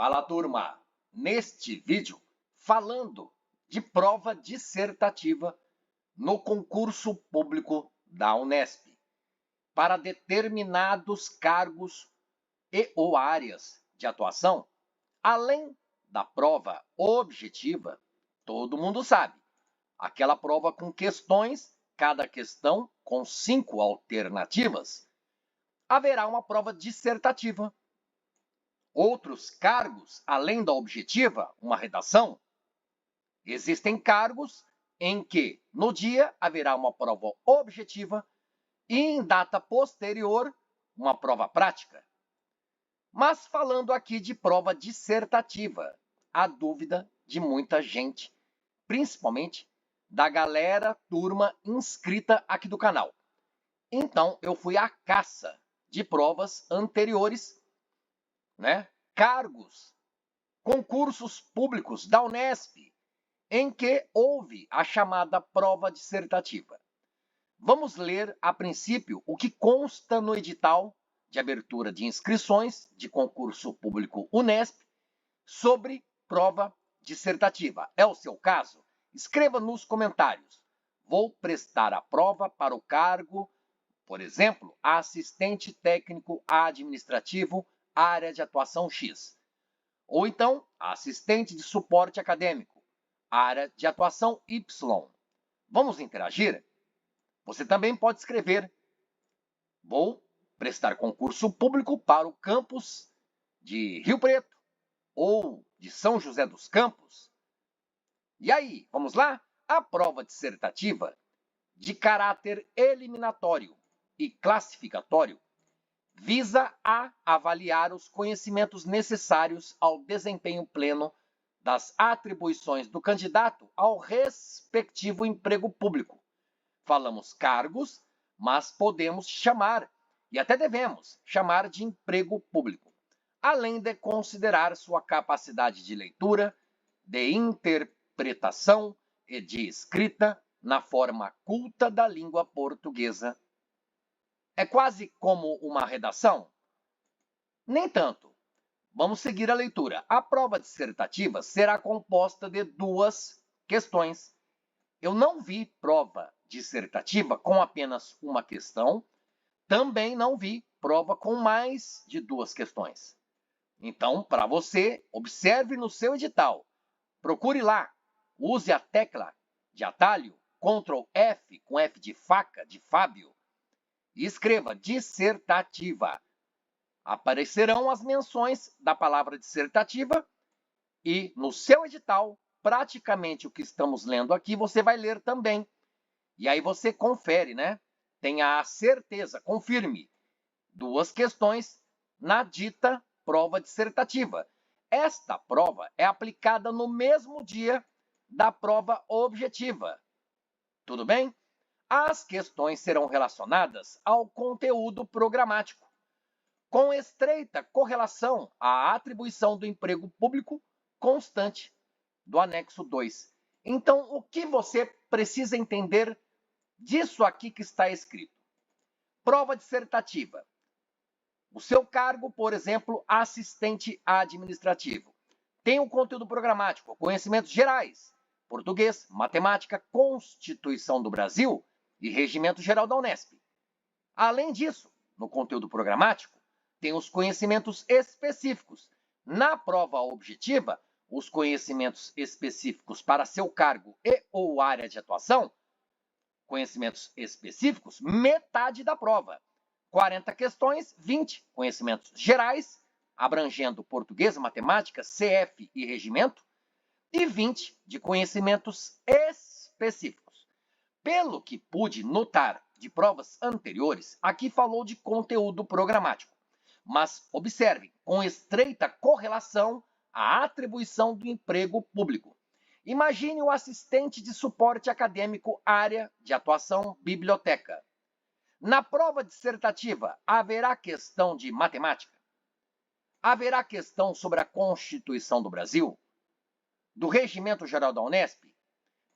Fala, turma! Neste vídeo, falando de prova dissertativa no concurso público da Unesp para determinados cargos ou áreas de atuação, além da prova objetiva, todo mundo sabe, aquela prova com questões, cada questão com 5 alternativas, haverá uma prova dissertativa. Outros cargos, além da objetiva, uma redação, existem cargos em que, no dia, haverá uma prova objetiva e, em data posterior, uma prova prática. Mas falando aqui de prova dissertativa, há dúvida de muita gente, principalmente da galera, turma inscrita aqui do canal. Então, eu fui à caça de provas anteriores, cargos, concursos públicos da Unesp, em que houve a chamada prova dissertativa. Vamos ler, a princípio, o que consta no edital de abertura de inscrições de concurso público Unesp sobre prova dissertativa. É o seu caso? Escreva nos comentários. Vou prestar a prova para o cargo, por exemplo, assistente técnico administrativo, área de atuação X. Ou então, assistente de suporte acadêmico, área de atuação Y. Vamos interagir? Você também pode escrever: vou prestar concurso público para o campus de Rio Preto ou de São José dos Campos. E aí, vamos lá? A prova dissertativa, de caráter eliminatório e classificatório, visa a avaliar os conhecimentos necessários ao desempenho pleno das atribuições do candidato ao respectivo emprego público. Falamos cargos, mas podemos chamar, e até devemos chamar, de emprego público, além de considerar sua capacidade de leitura, de interpretação e de escrita na forma culta da língua portuguesa. É quase como uma redação? Nem tanto. Vamos seguir a leitura. A prova dissertativa será composta de 2 questões. Eu não vi prova dissertativa com apenas uma questão, também não vi prova com mais de 2 questões. Então, para você, observe no seu edital. Procure lá, use a tecla de atalho Ctrl F, com F de faca, de Fábio, e escreva dissertativa. Aparecerão as menções da palavra dissertativa e no seu edital, praticamente o que estamos lendo aqui, você vai ler também. E aí você confere, Tenha a certeza, confirme. 2 questões na dita prova dissertativa. Esta prova é aplicada no mesmo dia da prova objetiva. Tudo bem? As questões serão relacionadas ao conteúdo programático, com estreita correlação à atribuição do emprego público constante do anexo 2. Então, o que você precisa entender disso aqui que está escrito? Prova dissertativa. O seu cargo, por exemplo, assistente administrativo, tem o conteúdo programático, conhecimentos gerais, português, matemática, Constituição do Brasil e Regimento Geral da Unesp. Além disso, no conteúdo programático, tem os conhecimentos específicos. Na prova objetiva, os conhecimentos específicos para seu cargo e ou área de atuação, conhecimentos específicos, metade da prova. 40 questões, 20 conhecimentos gerais, abrangendo português, matemática, CF e regimento, e 20 de conhecimentos específicos. Pelo que pude notar de provas anteriores, aqui falou de conteúdo programático. Mas observe, com estreita correlação à atribuição do emprego público. Imagine o assistente de suporte acadêmico, área de atuação, biblioteca. Na prova dissertativa, haverá questão de matemática? Haverá questão sobre a Constituição do Brasil? Do Regimento Geral da Unesp?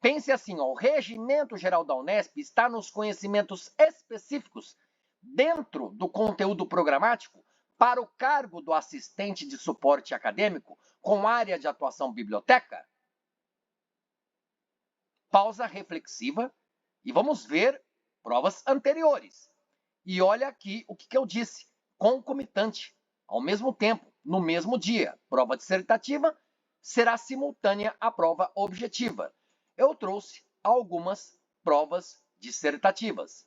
Pense assim, o Regimento Geral da Unesp está nos conhecimentos específicos dentro do conteúdo programático para o cargo do assistente de suporte acadêmico com área de atuação biblioteca? Pausa reflexiva e vamos ver provas anteriores. E olha aqui o que eu disse, concomitante, ao mesmo tempo, no mesmo dia. Prova dissertativa será simultânea à prova objetiva. Eu trouxe algumas provas dissertativas.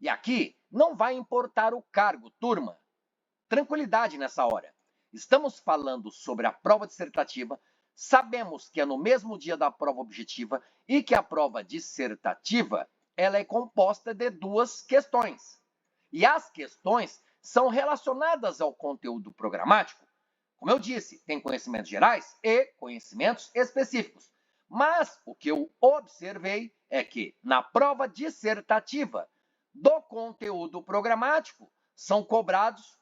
E aqui não vai importar o cargo, turma. Tranquilidade nessa hora. Estamos falando sobre a prova dissertativa, sabemos que é no mesmo dia da prova objetiva e que a prova dissertativa ela é composta de duas questões. E as questões são relacionadas ao conteúdo programático. Como eu disse, tem conhecimentos gerais e conhecimentos específicos. Mas o que eu observei é que na prova dissertativa do conteúdo programático são cobrados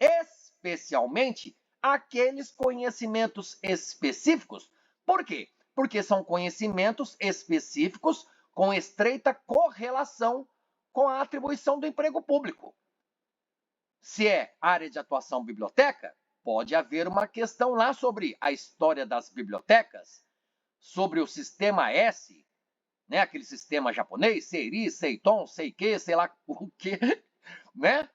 especialmente aqueles conhecimentos específicos. Por quê? Porque são conhecimentos específicos com estreita correlação com a atribuição do emprego público. Se é área de atuação biblioteca, pode haver uma questão lá sobre a história das bibliotecas, sobre o sistema S, né? Aquele sistema japonês, Seiri, Seiton, Seike, sei lá o quê, né?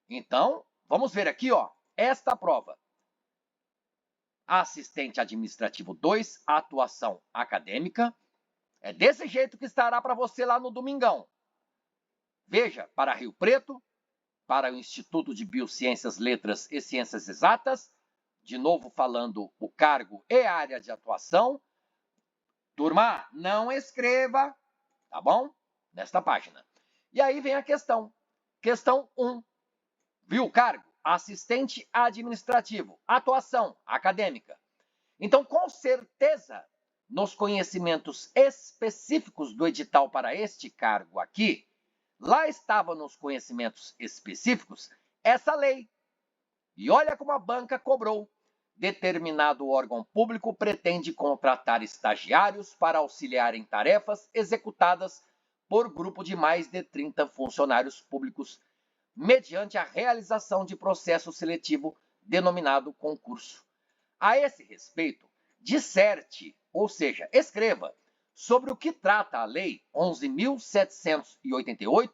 Então, vamos ver aqui, ó, esta prova. Assistente administrativo 2, atuação acadêmica. É desse jeito que estará para você lá no domingão. Veja, para Rio Preto, para o Instituto de Biociências, Letras e Ciências Exatas, de novo falando o cargo e a área de atuação. Turma, não escreva, tá bom? Nesta página. E aí vem a questão. Questão 1. Viu o cargo? Assistente administrativo, atuação acadêmica. Então, com certeza, nos conhecimentos específicos do edital para este cargo aqui, lá estava nos conhecimentos específicos essa lei. E olha como a banca cobrou. Determinado órgão público pretende contratar estagiários para auxiliar em tarefas executadas por grupo de mais de 30 funcionários públicos, mediante a realização de processo seletivo denominado concurso. A esse respeito, disserte, ou seja, escreva, sobre o que trata a Lei 11.788,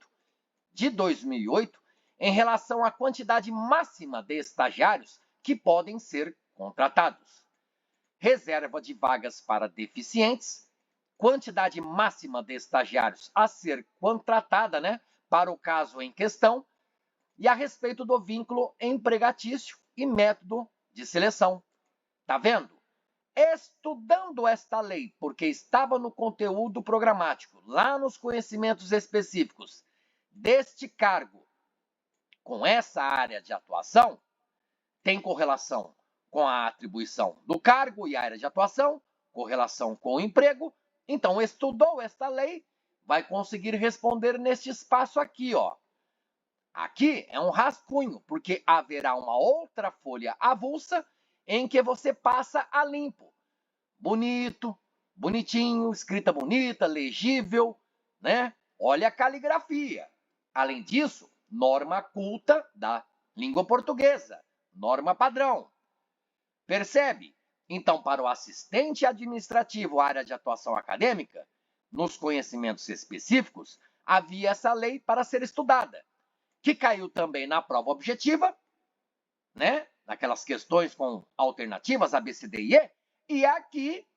de 2008, em relação à quantidade máxima de estagiários que podem ser contratados. Reserva de vagas para deficientes, quantidade máxima de estagiários a ser contratada, né, para o caso em questão, e a respeito do vínculo empregatício e método de seleção. Tá vendo? Estudando esta lei, porque estava no conteúdo programático, lá nos conhecimentos específicos deste cargo, com essa área de atuação, tem correlação com a atribuição do cargo e a área de atuação, correlação com o emprego. Então, estudou esta lei, vai conseguir responder neste espaço aqui, ó. Aqui é um rascunho, porque haverá uma outra folha avulsa em que você passa a limpo. Bonito, bonitinho, escrita bonita, legível, né? Olha a caligrafia. Além disso, norma culta da língua portuguesa, norma padrão. Percebe? Então, para o assistente administrativo, área de atuação acadêmica, nos conhecimentos específicos, havia essa lei para ser estudada, que caiu também na prova objetiva, né? Naquelas questões com alternativas A, B, C, D e E, e aqui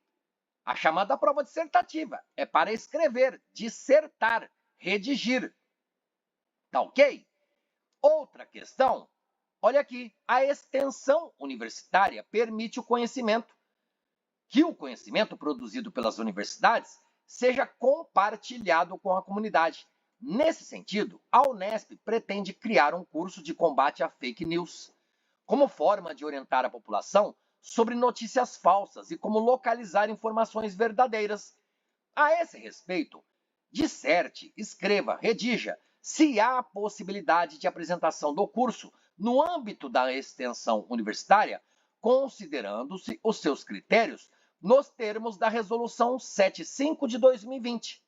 a chamada prova dissertativa, é para escrever, dissertar, redigir. Tá ok? Outra questão, olha aqui, a extensão universitária permite o conhecimento, que o conhecimento produzido pelas universidades seja compartilhado com a comunidade. Nesse sentido, a Unesp pretende criar um curso de combate à fake news, como forma de orientar a população sobre notícias falsas e como localizar informações verdadeiras. A esse respeito, disserte, escreva, redija, se há possibilidade de apresentação do curso no âmbito da extensão universitária, considerando-se os seus critérios nos termos da Resolução 75 de 2020.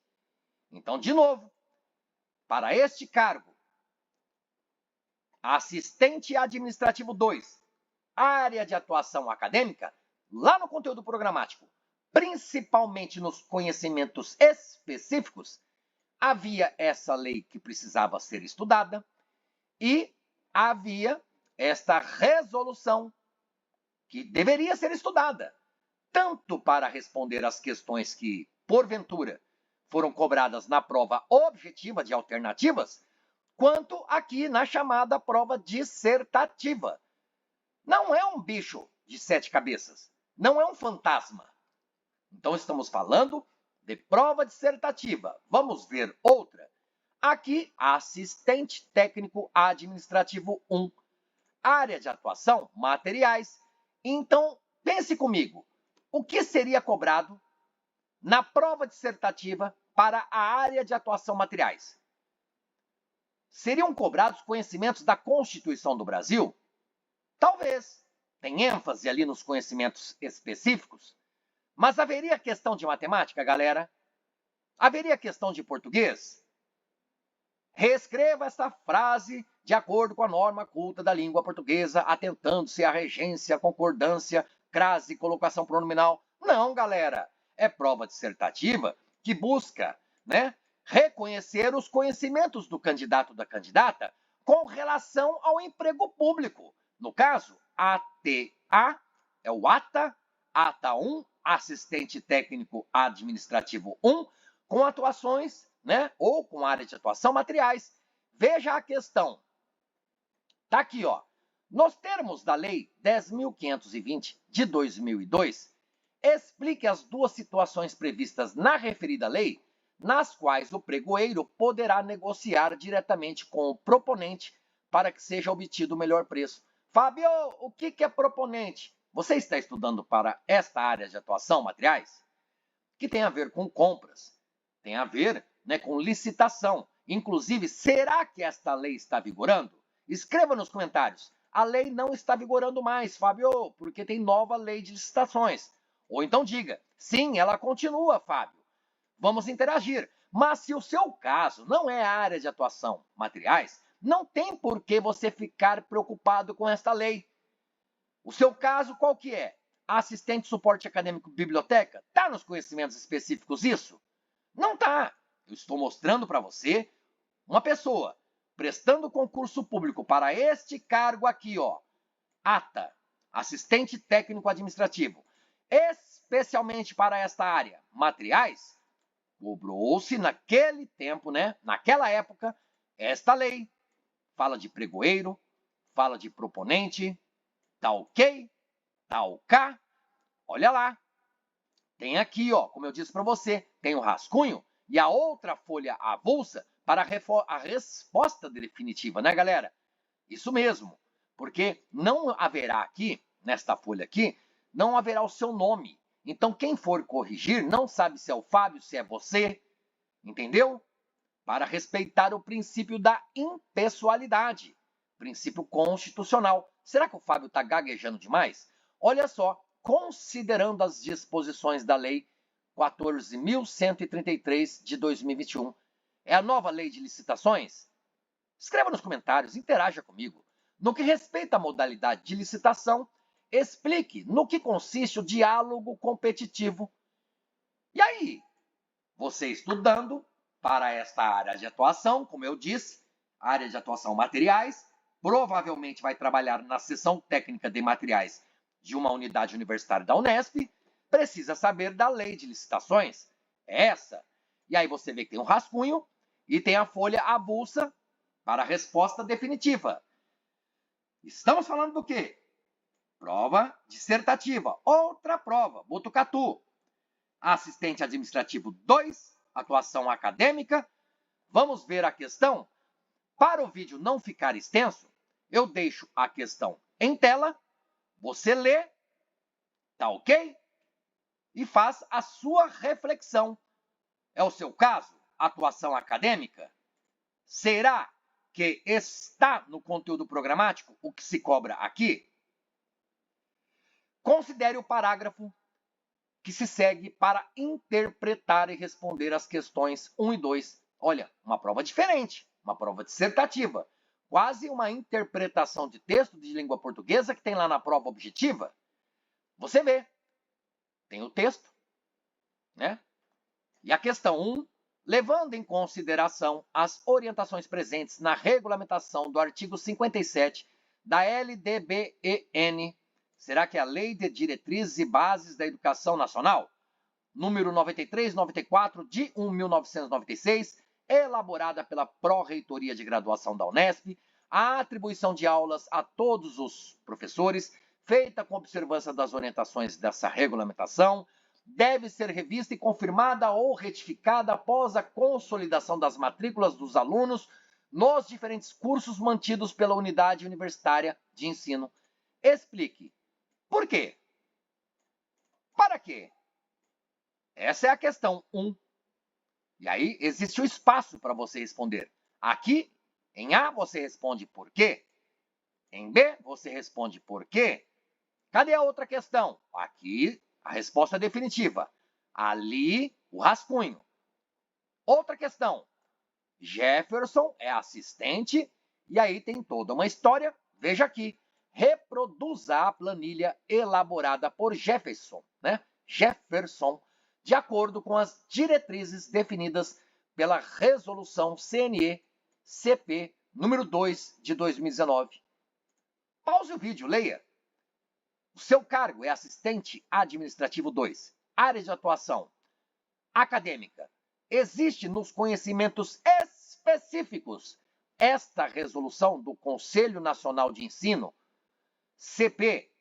Então, de novo, para este cargo, assistente administrativo 2, área de atuação acadêmica, lá no conteúdo programático, principalmente nos conhecimentos específicos, havia essa lei que precisava ser estudada e havia esta resolução que deveria ser estudada, tanto para responder às questões que, porventura, foram cobradas na prova objetiva de alternativas, quanto aqui na chamada prova dissertativa. Não é um bicho de 7 cabeças, não é um fantasma. Então, estamos falando de prova dissertativa. Vamos ver outra. Aqui, assistente técnico administrativo 1. Área de atuação, materiais. Então, pense comigo. O que seria cobrado na prova dissertativa para a área de atuação materiais? Seriam cobrados conhecimentos da Constituição do Brasil? Talvez. Tem ênfase ali nos conhecimentos específicos. Mas haveria questão de matemática, galera? Haveria questão de português? Reescreva essa frase de acordo com a norma culta da língua portuguesa, atentando-se à regência, concordância, crase, colocação pronominal. Não, galera. É prova dissertativa que busca, reconhecer os conhecimentos do candidato ou da candidata com relação ao emprego público. No caso, ATA é o ATA 1, assistente técnico administrativo 1, com atuações, ou com área de atuação materiais. Veja a questão. Está aqui, ó. Nos termos da Lei 10.520 de 2002, explique as duas situações previstas na referida lei, nas quais o pregoeiro poderá negociar diretamente com o proponente para que seja obtido o melhor preço. Fábio, o que é proponente? Você está estudando para esta área de atuação, materiais? Que tem a ver com compras, tem a ver com licitação. Inclusive, será que esta lei está vigorando? Escreva nos comentários. A lei não está vigorando mais, Fábio, porque tem nova lei de licitações. Ou então diga, sim, ela continua, Fábio. Vamos interagir. Mas se o seu caso não é a área de atuação materiais, não tem por que você ficar preocupado com esta lei. O seu caso qual que é? Assistente de suporte acadêmico biblioteca? Está nos conhecimentos específicos isso? Não está. Eu estou mostrando para você uma pessoa prestando concurso público para este cargo aqui, ó, ATA, assistente técnico administrativo, especialmente para esta área, materiais, cobrou-se naquele tempo, naquela época, esta lei. Fala de pregoeiro, fala de proponente, tá ok? Tá ok? Olha lá. Tem aqui, ó, como eu disse para você, tem o rascunho e a outra folha avulsa para a resposta definitiva, né, galera? Isso mesmo, porque não haverá aqui, nesta folha aqui, não haverá o seu nome. Então, quem for corrigir não sabe se é o Fábio, se é você, entendeu? Para respeitar o princípio da impessoalidade, princípio constitucional. Será que o Fábio está gaguejando demais? Olha só, considerando as disposições da Lei 14.133 de 2021, é a nova lei de licitações? Escreva nos comentários, interaja comigo. No que respeita à modalidade de licitação, explique no que consiste o diálogo competitivo. E aí, você estudando para esta área de atuação, como eu disse, área de atuação materiais, provavelmente vai trabalhar na seção técnica de materiais de uma unidade universitária da Unesp, precisa saber da lei de licitações. É essa. E aí você vê que tem um rascunho e tem a folha avulsa para a resposta definitiva. Estamos falando do quê? Prova dissertativa. Outra prova, Botucatu. Assistente administrativo 2, atuação acadêmica. Vamos ver a questão? Para o vídeo não ficar extenso, eu deixo a questão em tela, você lê, tá ok? E faz a sua reflexão. É o seu caso? Atuação acadêmica? Será que está no conteúdo programático o que se cobra aqui? Considere o parágrafo que se segue para interpretar e responder as questões 1 e 2. Olha, uma prova diferente, uma prova dissertativa. quase uma interpretação de texto de língua portuguesa que tem lá na prova objetiva. Você vê, tem o texto, né? E a questão 1, levando em consideração as orientações presentes na regulamentação do artigo 57 da LDBEN, será que é a Lei de Diretrizes e Bases da Educação Nacional, número 9394 de 1996, elaborada pela Pró-Reitoria de Graduação da Unesp, a atribuição de aulas a todos os professores, feita com observância das orientações dessa regulamentação, deve ser revista e confirmada ou retificada após a consolidação das matrículas dos alunos nos diferentes cursos mantidos pela unidade universitária de ensino. Explique. Por quê? Para quê? Essa é a questão 1. E aí existe o espaço para você responder. Aqui, em A, você responde por quê. Em B, você responde por quê. Cadê a outra questão? Aqui, a resposta definitiva. Ali, o rascunho. Outra questão. Jefferson é assistente, e aí tem toda uma história. Veja aqui. Reproduza a planilha elaborada por Jefferson, né? Jefferson, de acordo com as diretrizes definidas pela Resolução CNE-CP número 2 de 2019. Pause o vídeo, leia. O seu cargo é assistente administrativo 2. Área de atuação acadêmica. Existe nos conhecimentos específicos esta resolução do Conselho Nacional de Ensino, CP,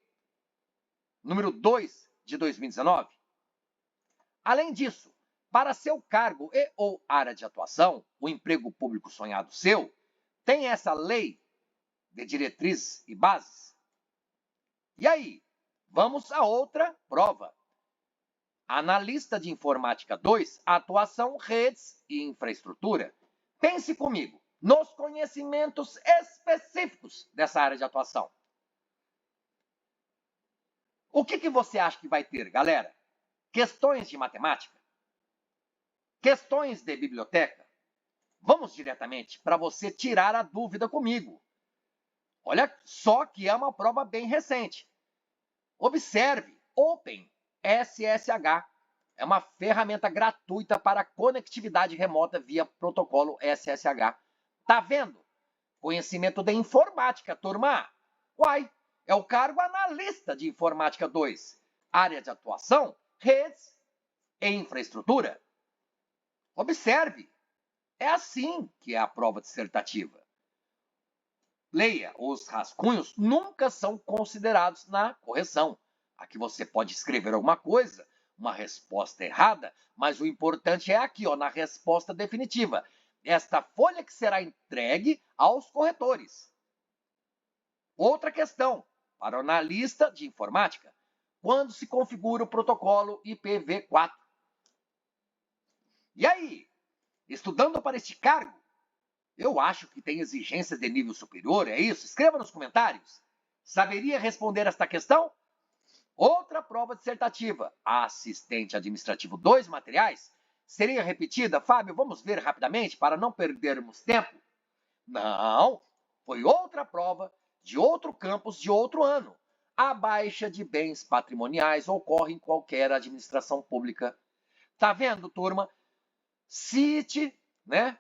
número 2 de 2019. Além disso, para seu cargo e ou área de atuação, o emprego público sonhado seu, tem essa lei de diretrizes e bases. E aí, vamos a outra prova. Analista de Informática 2, atuação, redes e infraestrutura. Pense comigo nos conhecimentos específicos dessa área de atuação. O que você acha que vai ter, galera? Questões de matemática? Questões de biblioteca? Vamos diretamente para você tirar a dúvida comigo. Olha só que é uma prova bem recente. Observe, OpenSSH é uma ferramenta gratuita para conectividade remota via protocolo SSH. Tá vendo? Conhecimento de informática, turma. Uai, é o cargo analista de Informática 2. Área de atuação, redes e infraestrutura. Observe, é assim que é a prova dissertativa. Leia, os rascunhos nunca são considerados na correção. Aqui você pode escrever alguma coisa, uma resposta errada, mas o importante é aqui, ó, na resposta definitiva. Esta folha que será entregue aos corretores. Outra questão, para o analista de informática. Quando se configura o protocolo IPv4? E aí, estudando para este cargo, eu acho que tem exigências de nível superior, é isso? Escreva nos comentários. Saberia responder esta questão? Outra prova dissertativa, assistente administrativo 2 materiais, seria repetida? Fábio, vamos ver rapidamente para não perdermos tempo. Não, foi outra prova de outro campus de outro ano. A baixa de bens patrimoniais ocorre em qualquer administração pública. Tá vendo, turma? Cite, né?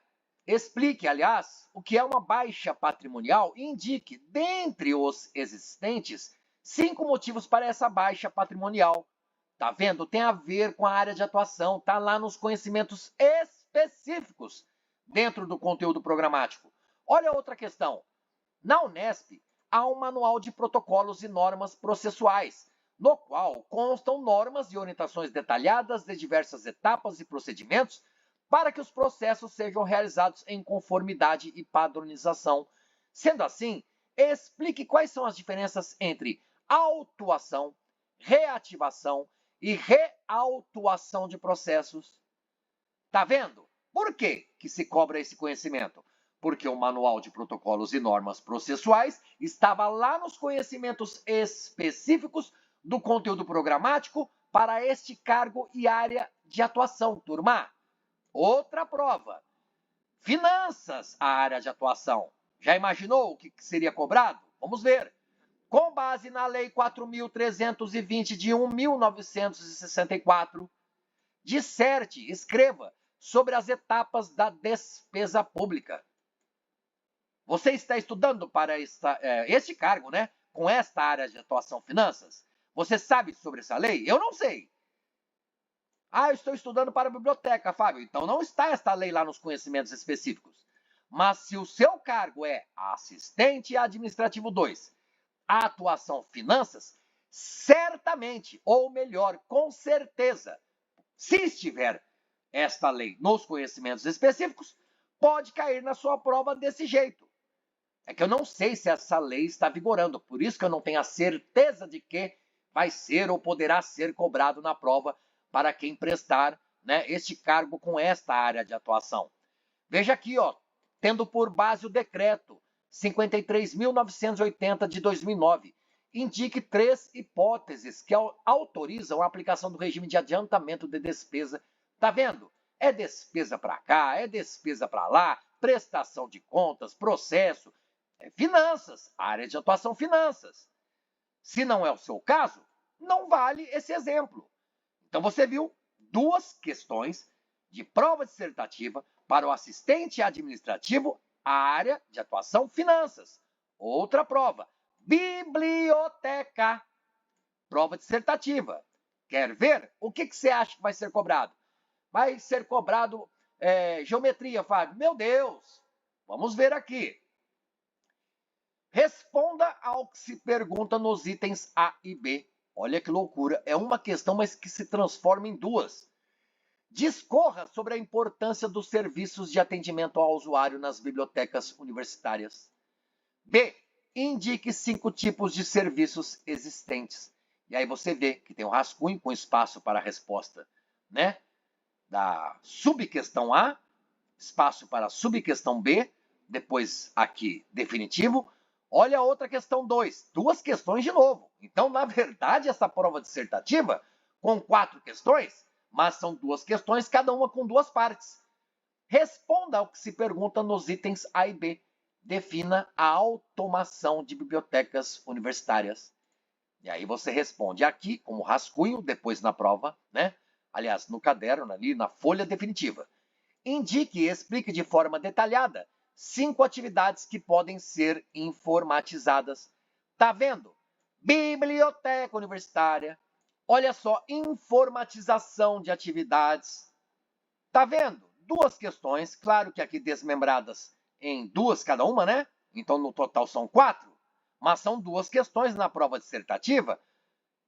Explique, aliás, o que é uma baixa patrimonial e indique, dentre os existentes, 5 motivos para essa baixa patrimonial. Tá vendo? Tem a ver com a área de atuação, tá lá nos conhecimentos específicos dentro do conteúdo programático. Olha outra questão. Na Unesp, há um manual de protocolos e normas processuais, no qual constam normas e orientações detalhadas de diversas etapas e procedimentos para que os processos sejam realizados em conformidade e padronização. Sendo assim, explique quais são as diferenças entre autuação, reativação e reautuação de processos. Tá vendo? Por que se cobra esse conhecimento? Porque o Manual de Protocolos e Normas Processuais estava lá nos conhecimentos específicos do conteúdo programático para este cargo e área de atuação, turma. Outra prova. Finanças, a área de atuação. Já imaginou o que seria cobrado? Vamos ver. Com base na Lei 4.320 de 1964, disserte, escreva sobre as etapas da despesa pública. Você está estudando para este cargo, né? Com esta área de atuação finanças? Você sabe sobre essa lei? Eu não sei. Ah, eu estou estudando para a biblioteca, Fábio. Então não está esta lei lá nos conhecimentos específicos. Mas se o seu cargo é assistente administrativo 2, atuação finanças, certamente, ou melhor, com certeza, se estiver esta lei nos conhecimentos específicos, pode cair na sua prova desse jeito. É que eu não sei se essa lei está vigorando, por isso que eu não tenho a certeza de que vai ser ou poderá ser cobrado na prova para quem prestar, né, este cargo com esta área de atuação. Veja aqui, ó, tendo por base o decreto 53.980 de 2009, indique 3 hipóteses que autorizam a aplicação do regime de adiantamento de despesa. Tá vendo? É despesa para cá, é despesa para lá, prestação de contas, processo, finanças, área de atuação finanças. Se não é o seu caso, não vale esse exemplo. Então você viu duas questões de prova dissertativa para o assistente administrativo, área de atuação finanças. Outra prova, biblioteca, prova dissertativa. Quer ver? O que você acha que vai ser cobrado? Vai ser cobrado geometria, Fábio. Meu Deus! Vamos ver aqui. Responda ao que se pergunta nos itens A e B. Olha que loucura. É uma questão, mas que se transforma em duas. Discorra sobre a importância dos serviços de atendimento ao usuário nas bibliotecas universitárias. B. Indique 5 tipos de serviços existentes. E aí você vê que tem um rascunho com espaço para a resposta, né? Da subquestão A, espaço para a subquestão B, depois aqui definitivo. Olha a outra questão 2, duas questões de novo. Então, na verdade, essa prova dissertativa, com 4 questões, mas são 2 questões, cada uma com 2 partes. Responda ao que se pergunta nos itens A e B. Defina a automação de bibliotecas universitárias. E aí você responde aqui, como rascunho, depois na prova, né? Aliás, no caderno, ali na folha definitiva. Indique e explique de forma detalhada 5 atividades que podem ser informatizadas. Tá vendo? Biblioteca universitária. Olha só, informatização de atividades. Tá vendo? 2 questões, claro que aqui desmembradas em 2 cada uma, né? Então no total são 4, mas são 2 questões na prova dissertativa.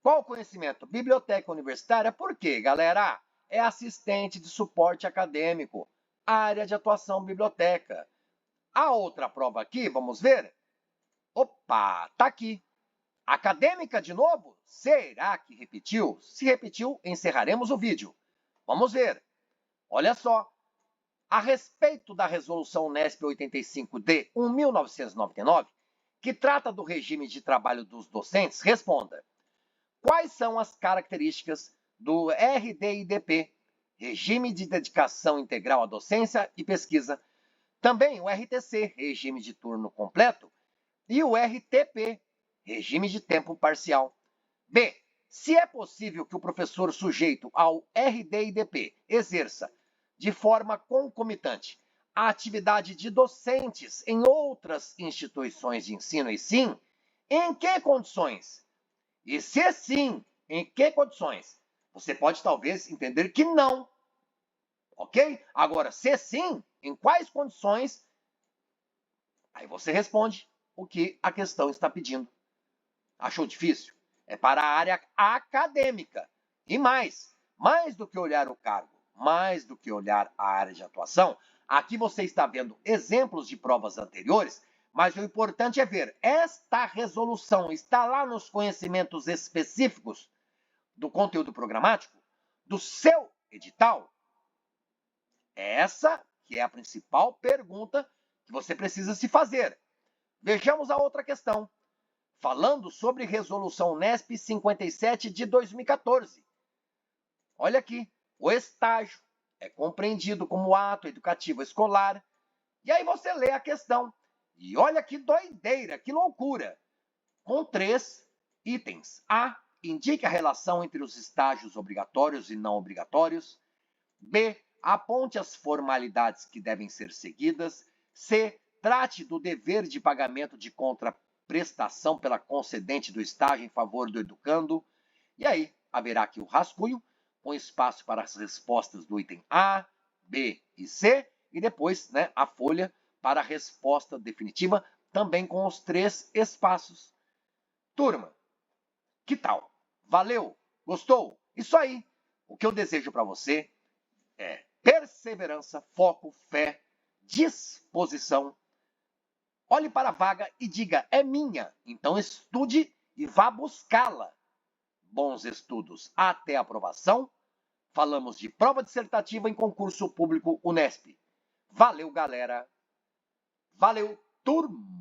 Qual o conhecimento? Biblioteca universitária, por quê, galera? É assistente de suporte acadêmico, área de atuação biblioteca. A outra prova aqui, vamos ver? Opa, tá aqui. Acadêmica de novo? Será que repetiu? Se repetiu, encerraremos o vídeo. Vamos ver. Olha só. A respeito da resolução Unesp 85 de 1999, que trata do regime de trabalho dos docentes, responda. Quais são as características do RDIDP, Regime de Dedicação Integral à Docência e Pesquisa, também o RTC, Regime de Turno Completo, e o RTP, Regime de Tempo Parcial. B. Se é possível que o professor sujeito ao RDIDP exerça, de forma concomitante, a atividade de docentes em outras instituições de ensino, e sim, em que condições? E se sim, em que condições? Você pode talvez entender que não. Ok? Agora, se sim, em quais condições? Aí você responde o que a questão está pedindo. Achou difícil? É para a área acadêmica. E mais do que olhar o cargo, mais do que olhar a área de atuação, aqui você está vendo exemplos de provas anteriores, mas o importante é ver, esta resolução está lá nos conhecimentos específicos do conteúdo programático, do seu edital? Essa que é a principal pergunta que você precisa se fazer. Vejamos a outra questão. Falando sobre Resolução Unesp 57 de 2014. Olha aqui, o estágio é compreendido como ato educativo escolar. E aí você lê a questão. E olha que doideira, que loucura! Com 3 itens. A. Indique a relação entre os estágios obrigatórios e não obrigatórios. B. Aponte as formalidades que devem ser seguidas. C. Trate do dever de pagamento de contraprestação pela concedente do estágio em favor do educando. E aí, haverá aqui o rascunho, com espaço para as respostas do item A, B e C, e depois, né, a folha para a resposta definitiva, também com os 3 espaços. Turma, que tal? Valeu? Gostou? Isso aí. O que eu desejo para você é perseverança, foco, fé, disposição. Olhe para a vaga e diga: é minha. Então estude e vá buscá-la. Bons estudos até a aprovação. Falamos de prova dissertativa em concurso público Unesp. Valeu, galera. Valeu, turma.